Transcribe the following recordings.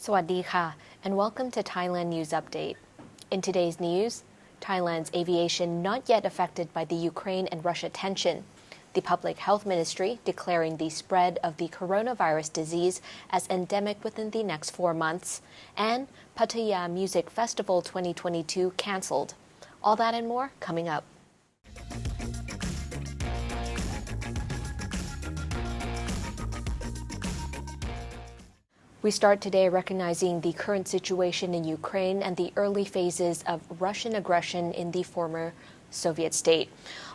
สวัสดีค่ะ and welcome to Thailand News Update. In today's news, Thailand's aviation not yet affected by the Ukraine and Russia tension, the Public Health Ministry declaring the spread of the coronavirus disease as endemic within the next 4 months, and Pattaya Music Festival 2022 cancelled. All that and more coming up. We start today recognizing the current situation in Ukraine and the early phases of Russian aggression in the former Soviet state.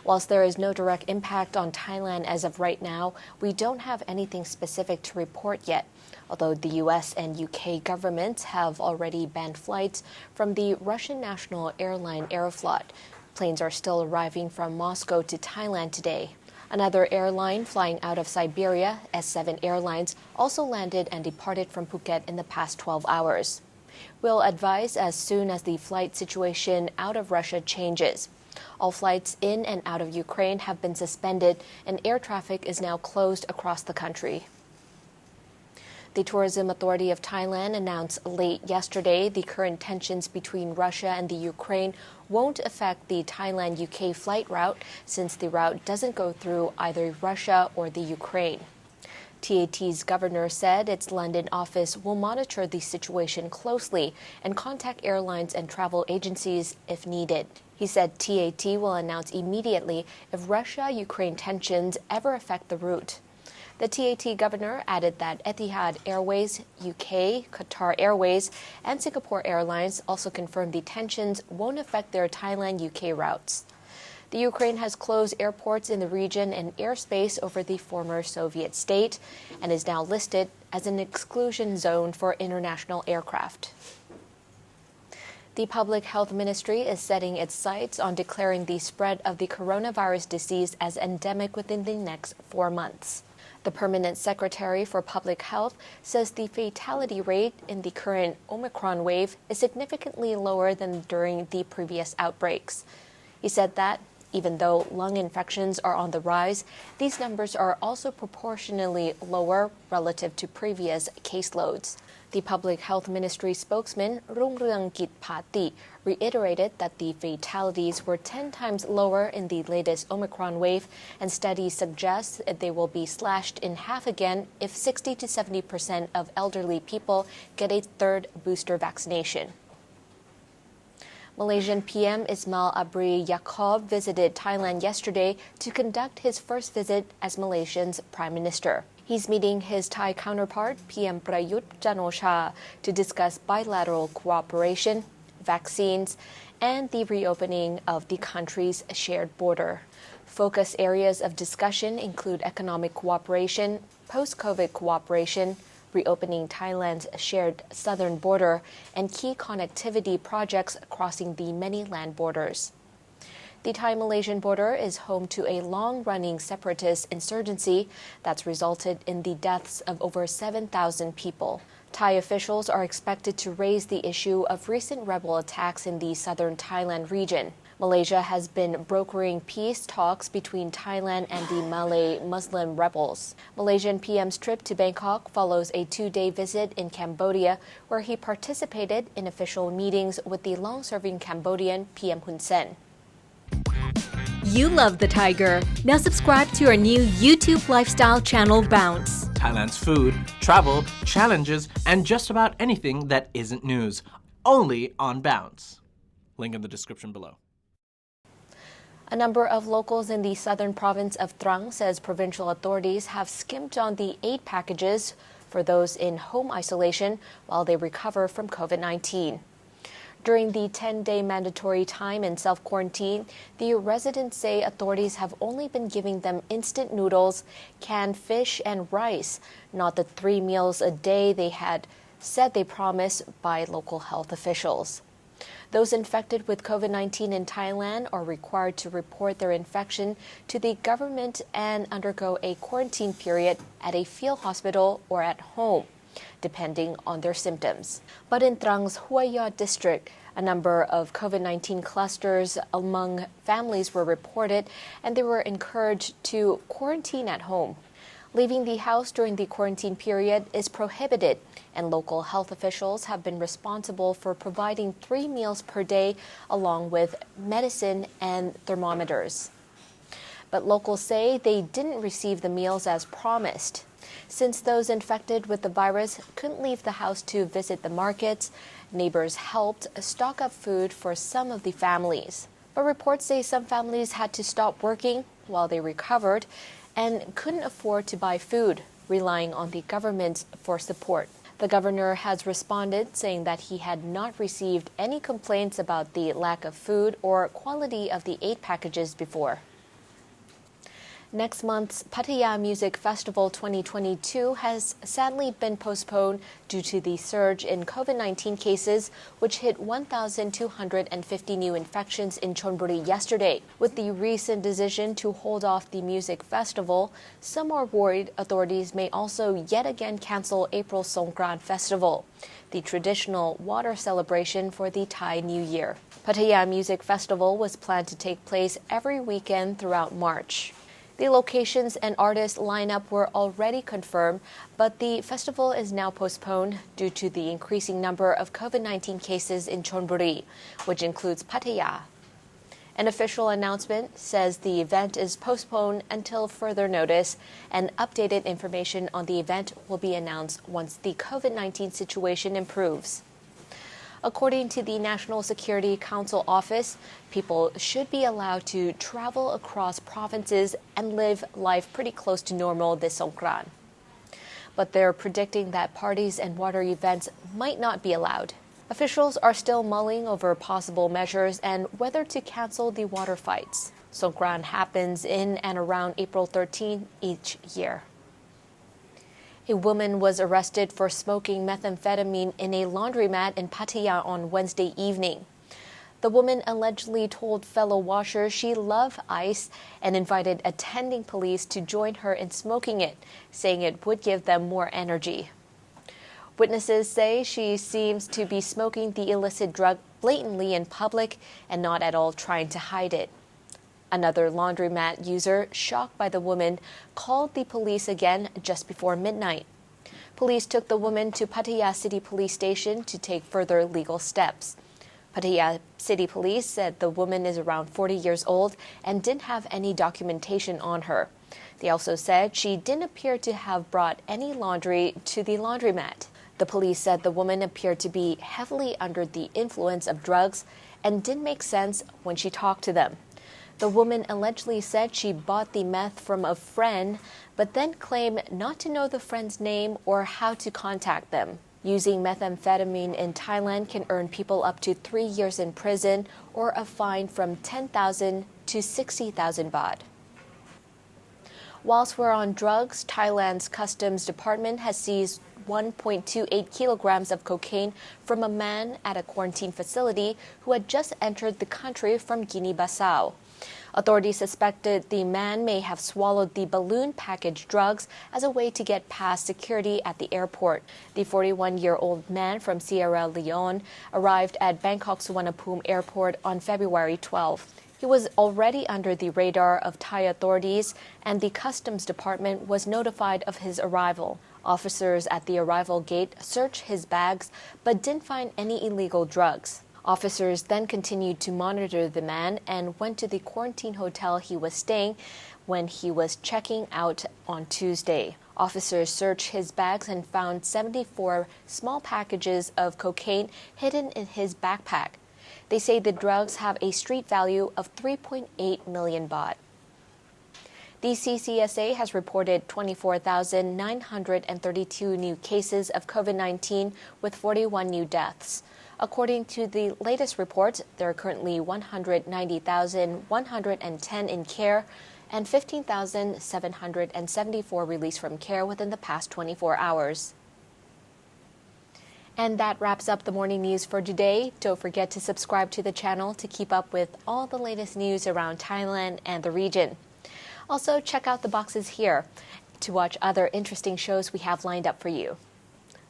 Whilst there is no direct impact on Thailand as of right now, we don't have anything specific to report yet, although the US and UK governments have already banned flights from the Russian national airline Aeroflot. Planes are still arriving from Moscow to Thailand today. Another airline flying out of Siberia, S7 Airlines, also landed and departed from Phuket in the past 12 hours. We'll advise as soon as the flight situation out of Russia changes. All flights in and out of Ukraine have been suspended, and air traffic is now closed across the country. The Tourism Authority of Thailand announced late yesterday the current tensions between Russia and the Ukraine won't affect the Thailand-UK flight route since the route doesn't go through either Russia or the Ukraine. TAT's governor said its London office will monitor the situation closely and contact airlines and travel agencies if needed. He said TAT will announce immediately if Russia-Ukraine tensions ever affect the route. The TAT governor added that Etihad Airways, UK, Qatar Airways, and Singapore Airlines also confirmed the tensions won't affect their Thailand-UK routes. The Ukraine has closed airports in the region and airspace over the former Soviet state and is now listed as an exclusion zone for international aircraft. The Public Health Ministry is setting its sights on declaring the spread of the coronavirus disease as endemic within the next 4 months. The Permanent Secretary for Public Health says the fatality rate in the current Omicron wave is significantly lower than during the previous outbreaks. He said that, even though lung infections are on the rise, these numbers are also proportionally lower relative to previous caseloads. The Public Health Ministry spokesman, Rungruangkit Phati, reiterated that the fatalities were 10 times lower in the latest Omicron wave, and studies suggest they will be slashed in half again if 60 to 70% of elderly people get a third booster vaccination. Malaysian PM Ismail Abri Yaakob visited Thailand yesterday to conduct his first visit as Malaysia's Prime Minister. He's meeting his Thai counterpart, PM Prayut Chan-o-cha, to discuss bilateral cooperation, vaccines, and the reopening of the country's shared border. Focus areas of discussion include economic cooperation, post-COVID cooperation, reopening Thailand's shared southern border, and key connectivity projects crossing the many land borders. The Thai-Malaysian border is home to a long-running separatist insurgency that's resulted in the deaths of over 7,000 people. Thai officials are expected to raise the issue of recent rebel attacks in the southern Thailand region. Malaysia has been brokering peace talks between Thailand and the Malay Muslim rebels. Malaysian PM's trip to Bangkok follows a 2-day visit in Cambodia, where he participated in official meetings with the long-serving Cambodian PM Hun Sen. You love the Thaiger. Now subscribe to our new YouTube lifestyle channel, Bounce. Thailand's food, travel, challenges, and just about anything that isn't news. Only on Bounce. Link in the description below. A number of locals in the southern province of Trang says provincial authorities have skimped on the aid packages for those in home isolation while they recover from COVID-19. During the 10-day mandatory time in self-quarantine, the residents say authorities have only been giving them instant noodles, canned fish, and rice, not the 3 meals a day they had said they promised by local health officials. Those infected with COVID-19 in Thailand are required to report their infection to the government and undergo a quarantine period at a field hospital or at home, depending on their symptoms. But in Trang's Hua Ya district, a number of COVID-19 clusters among families were reported, and they were encouraged to quarantine at home. Leaving the house during the quarantine period is prohibited, and local health officials have been responsible for providing 3 meals per day along with medicine and thermometers. But locals say they didn't receive the meals as promised. Since those infected with the virus couldn't leave the house to visit the markets, neighbors helped stock up food for some of the families. But reports say some families had to stop working while they recovered and couldn't afford to buy food, relying on the government for support. The governor has responded, saying that he had not received any complaints about the lack of food or quality of the aid packages before. Next month's Pattaya Music Festival 2022 has sadly been postponed due to the surge in COVID-19 cases, which hit 1,250 new infections in Chonburi yesterday. With the recent decision to hold off the music festival, some are worried authorities may also yet again cancel April's Songkran Festival, the traditional water celebration for the Thai New Year. Pattaya Music Festival was planned to take place every weekend throughout March. The locations and artist lineup were already confirmed, but the festival is now postponed due to the increasing number of COVID-19 cases in Chonburi, which includes Pattaya. An official announcement says the event is postponed until further notice, and updated information on the event will be announced once the COVID-19 situation improves. According to the National Security Council office, people should be allowed to travel across provinces and live life pretty close to normal this Songkran. But they're predicting that parties and water events might not be allowed. Officials are still mulling over possible measures and whether to cancel the water fights. Songkran happens in and around April 13 each year. A woman was arrested for smoking methamphetamine in a laundromat in Pattaya on Wednesday evening. The woman allegedly told fellow washers she loved ice and invited attending police to join her in smoking it, saying it would give them more energy. Witnesses say she seems to be smoking the illicit drug blatantly in public and not at all trying to hide it. Another laundromat user, shocked by the woman, called the police again just before midnight. Police took the woman to Pattaya City Police Station to take further legal steps. Pattaya City Police said the woman is around 40 years old and didn't have any documentation on her. They also said she didn't appear to have brought any laundry to the laundromat. The police said the woman appeared to be heavily under the influence of drugs and didn't make sense when she talked to them. The woman allegedly said she bought the meth from a friend, but then claimed not to know the friend's name or how to contact them. Using methamphetamine in Thailand can earn people up to 3 years in prison or a fine from 10,000 to 60,000 baht. Whilst we're on drugs, Thailand's Customs Department has seized 1.28 kilograms of cocaine from a man at a quarantine facility who had just entered the country from Guinea-Bissau. Authorities suspected the man may have swallowed the balloon packaged drugs as a way to get past security at the airport. The 41-year-old man from Sierra Leone arrived at Bangkok Suvarnabhumi Airport on February 12. He was already under the radar of Thai authorities, and the Customs Department was notified of his arrival. Officers at the arrival gate searched his bags but didn't find any illegal drugs. Officers then continued to monitor the man and went to the quarantine hotel he was staying when he was checking out on Tuesday. Officers searched his bags and found 74 small packages of cocaine hidden in his backpack. They say the drugs have a street value of 3.8 million baht. The CCSA has reported 24,932 new cases of COVID-19 with 41 new deaths. According to the latest report, there are currently 190,110 in care and 15,774 released from care within the past 24 hours. And that wraps up the morning news for today. Don't forget to subscribe to the channel to keep up with all the latest news around Thailand and the region. Also, check out the boxes here to watch other interesting shows we have lined up for you.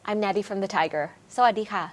I'm Natty from the Thaiger. Sawadee ka.